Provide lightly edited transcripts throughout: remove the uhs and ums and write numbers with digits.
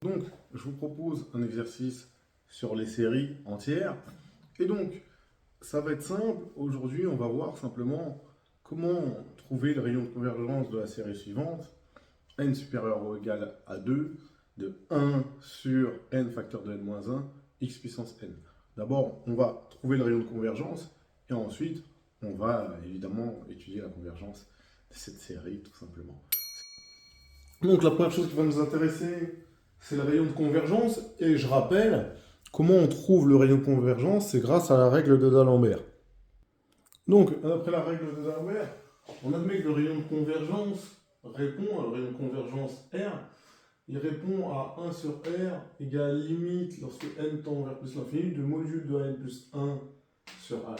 Donc, je vous propose un exercice sur les séries entières. Et donc, ça va être simple. Aujourd'hui, on va voir simplement comment trouver le rayon de convergence de la série suivante, n supérieur ou égal à 2, de 1 sur n facteur de n-1, x puissance n. D'abord, on va trouver le rayon de convergence, et ensuite, on va évidemment étudier la convergence de cette série, tout simplement. Donc, la première chose qui va nous intéresser, c'est le rayon de convergence. Et je rappelle, comment on trouve le rayon de convergence, c'est grâce à la règle de D'Alembert. Donc, d'après la règle de D'Alembert, on admet que le rayon de convergence répond à le rayon de convergence R. Il répond à 1 sur R égale limite, lorsque n tend vers plus l'infini, de module de n plus 1 sur an.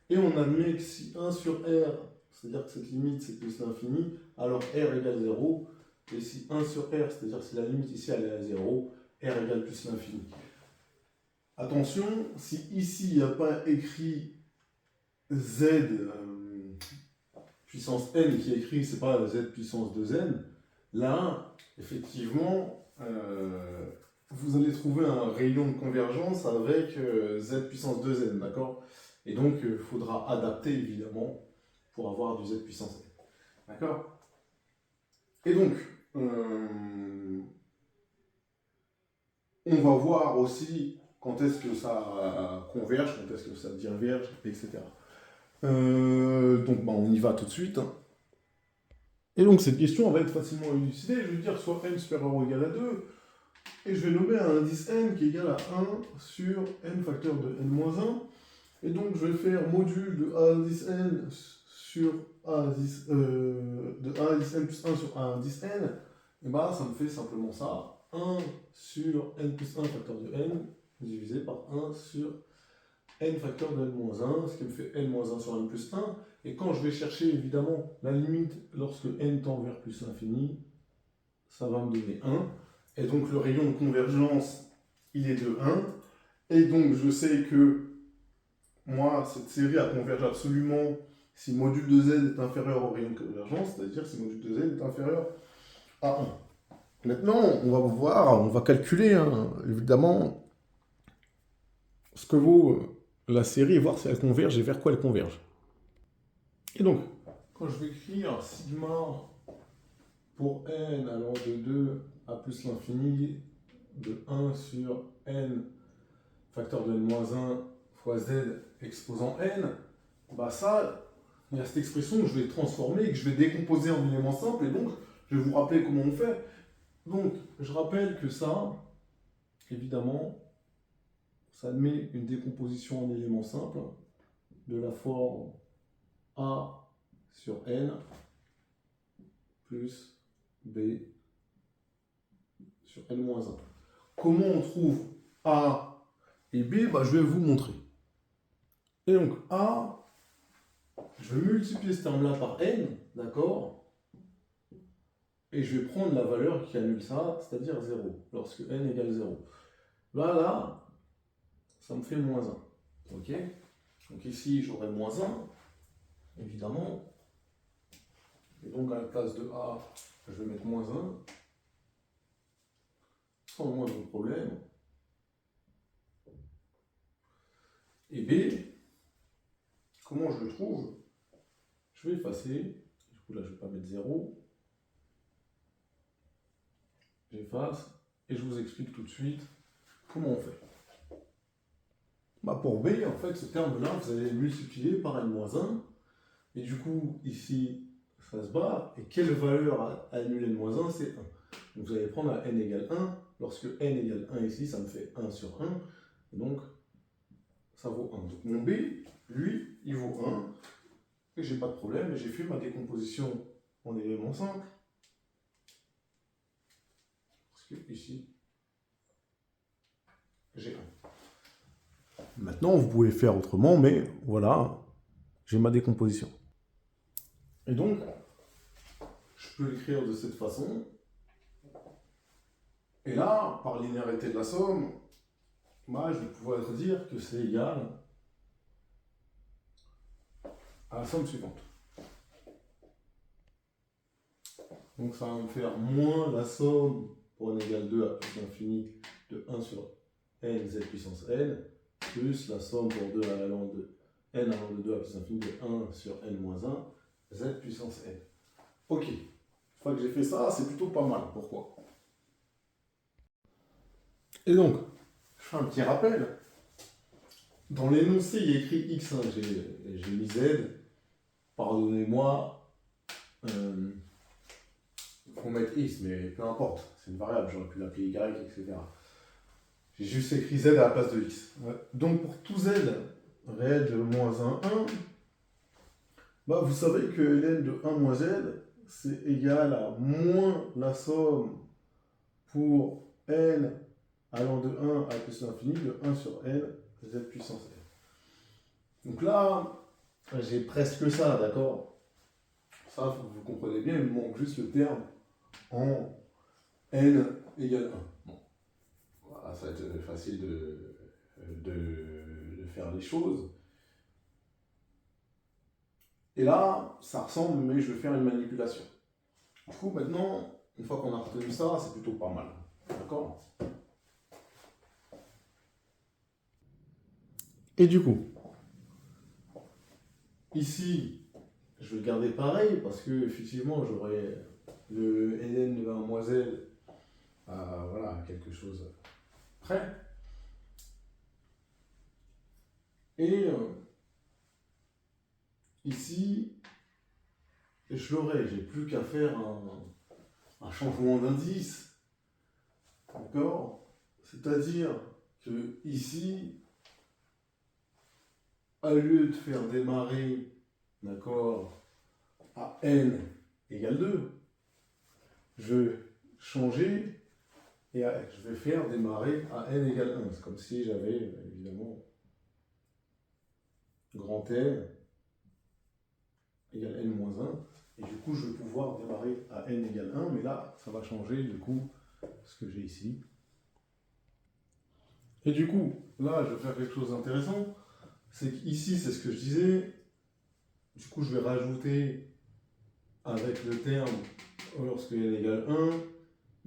Et on admet que si 1 sur R, c'est-à-dire que cette limite c'est plus l'infini, alors R égale 0. Et si 1 sur R, c'est-à-dire que si la limite ici elle est à 0, R égale plus l'infini. Attention, si ici il n'y a pas écrit Z puissance n qui est écrit, c'est pas Z puissance 2n, là, effectivement, vous allez trouver un rayon de convergence avec Z puissance 2n, d'accord? Et donc, il faudra adapter, évidemment, pour avoir du Z puissance n. D'accord? Et donc, on va voir aussi quand est-ce que ça converge, quand est-ce que ça diverge, etc. Donc, on y va tout de suite. Et donc, cette question va être facilement élucidée. Je vais dire soit n supérieur ou égal à 2, et je vais nommer un indice n qui est égal à 1 sur n facteur de n-1. Et donc, je vais faire module de a indice n sur a indice, de a indice n plus 1 sur a indice n. Et bah, ça me fait simplement ça. 1 sur n plus 1 facteur de n divisé par 1 sur n facteur de n-1, ce qui me fait n-1 sur n plus 1. Et quand je vais chercher évidemment la limite lorsque n tend vers plus l'infini, ça va me donner 1. Et donc le rayon de convergence, il est de 1. Et donc je sais que moi, cette série, elle converge absolument si module de z est inférieur au rayon de convergence, c'est-à-dire si module de z est inférieur à 1. Maintenant, on va voir, on va calculer, hein, évidemment, ce que vaut la série et voir si elle converge et vers quoi elle converge. Et donc, quand je vais écrire sigma pour n allant de 2 à plus l'infini de 1 sur n facteur de n-1 fois z exposant n, bah ça, il y a cette expression que je vais transformer et que je vais décomposer en éléments simples, et donc je vais vous rappeler comment on fait. Donc, je rappelle que ça, évidemment, ça admet une décomposition en éléments simples de la forme a sur n plus b sur n-1. Comment on trouve a et b? Bah, je vais vous montrer. Et donc, a, je vais multiplier ce terme-là par n, d'accord? Et je vais prendre la valeur qui annule ça, c'est-à-dire 0, lorsque n égale 0. Là, ça me fait moins 1. Ok? Donc ici, j'aurai moins 1, évidemment. Et donc, à la place de a, je vais mettre moins 1, sans le moindre problème. Et b, comment je le trouve? Je vais effacer. Du coup, là, je ne vais pas mettre 0. J'efface. Et je vous explique tout de suite comment on fait. Bah pour b, en fait, ce terme-là, vous allez le multiplier par n-1. Et du coup, ici, ça se barre. Et quelle valeur annule n-1? C'est 1. Donc vous allez prendre à n égale 1. Lorsque n égale 1 ici, ça me fait 1 sur 1. Et donc, ça vaut 1. Donc mon b, lui, il vaut 1. Et j'ai pas de problème. Et j'ai fait ma décomposition en éléments simples. Parce que ici, j'ai 1. Maintenant, vous pouvez faire autrement, mais voilà, j'ai ma décomposition. Et donc, je peux l'écrire de cette façon. Et là, par linéarité de la somme, bah, je vais pouvoir dire que c'est égal à la somme suivante. Donc ça va me faire moins la somme pour n égale 2 à plus l'infini de 1 sur n z puissance n, plus la somme pour 2 allant de n allant de 2 à plus l'infini de 1 sur n moins 1, z puissance n. Ok, une fois que j'ai fait ça, c'est plutôt pas mal. Pourquoi? Et donc, je fais un petit rappel. Dans l'énoncé, il y a écrit x, hein, j'ai mis z. Pardonnez-moi, il faut mettre x, mais peu importe, c'est une variable, j'aurais pu l'appeler y, etc. J'ai juste écrit z à la place de x. Ouais. Donc pour tout z réel de moins 1, 1, bah vous savez que ln de 1 moins z, c'est égal à moins la somme pour n allant de 1 à plus l'infini de 1 sur n z puissance n. Donc là, j'ai presque ça, d'accord? Ça, vous comprenez bien, il me manque juste le terme en n égale 1. Bon. Voilà, ça va être facile de faire les choses. Et là, ça ressemble, mais je vais faire une manipulation. Du coup, maintenant, une fois qu'on a retenu ça, c'est plutôt pas mal. D'accord? Et du coup, ici, je vais le garder pareil, parce que effectivement, j'aurai le ln de 1 moins z à voilà, quelque chose près. Et ici, je l'aurai, j'ai plus qu'à faire un changement d'indice. D'accord? C'est-à-dire que ici, au lieu de faire démarrer, d'accord, à n égale 2, je vais changer et je vais faire démarrer à n égale 1. C'est comme si j'avais évidemment grand n égale n moins 1. Et du coup, je vais pouvoir démarrer à n égale 1. Mais là, ça va changer du coup ce que j'ai ici. Et du coup, là, je vais faire quelque chose d'intéressant. C'est qu'ici, c'est ce que je disais. Du coup, je vais rajouter avec le terme lorsque n égale 1.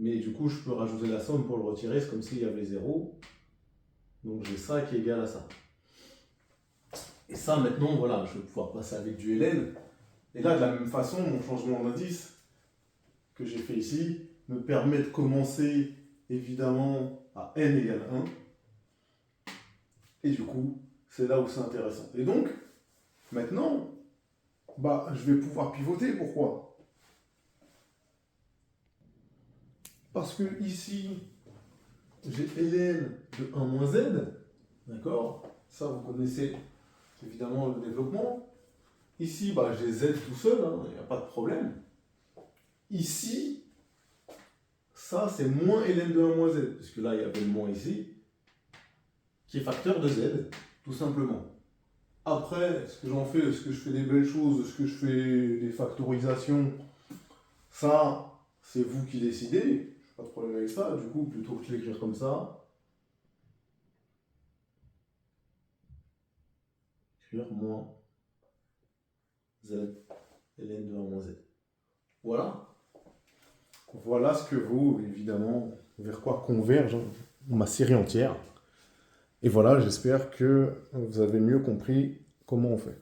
Mais du coup, je peux rajouter la somme pour le retirer. C'est comme s'il y avait 0. Donc, j'ai ça qui est égal à ça. Et ça, maintenant, voilà, je vais pouvoir passer avec du ln. Et là, de la même façon, mon changement d'indice que j'ai fait ici me permet de commencer, évidemment, à n égale 1. Et du coup, c'est là où c'est intéressant. Et donc, maintenant, bah, je vais pouvoir pivoter. Pourquoi? Parce que ici, j'ai ln de 1 moins z. D'accord? Ça, vous connaissez évidemment le développement. Ici, bah, j'ai z tout seul, il n'y a pas de problème. Ici, ça, c'est moins ln de 1 moins z. Parce que là, il y avait le moins ici, qui est facteur de z, tout simplement. Après, ce que j'en fais, est-ce que je fais des belles choses, est-ce que je fais des factorisations, ça, c'est vous qui décidez. Pas de problème avec ça. Du coup, plutôt que de l'écrire comme ça, écrire moins z, ln de 1 moins z. Voilà. Voilà ce que vaut, évidemment, vers quoi converge ma série entière. Et voilà, j'espère que vous avez mieux compris comment on fait.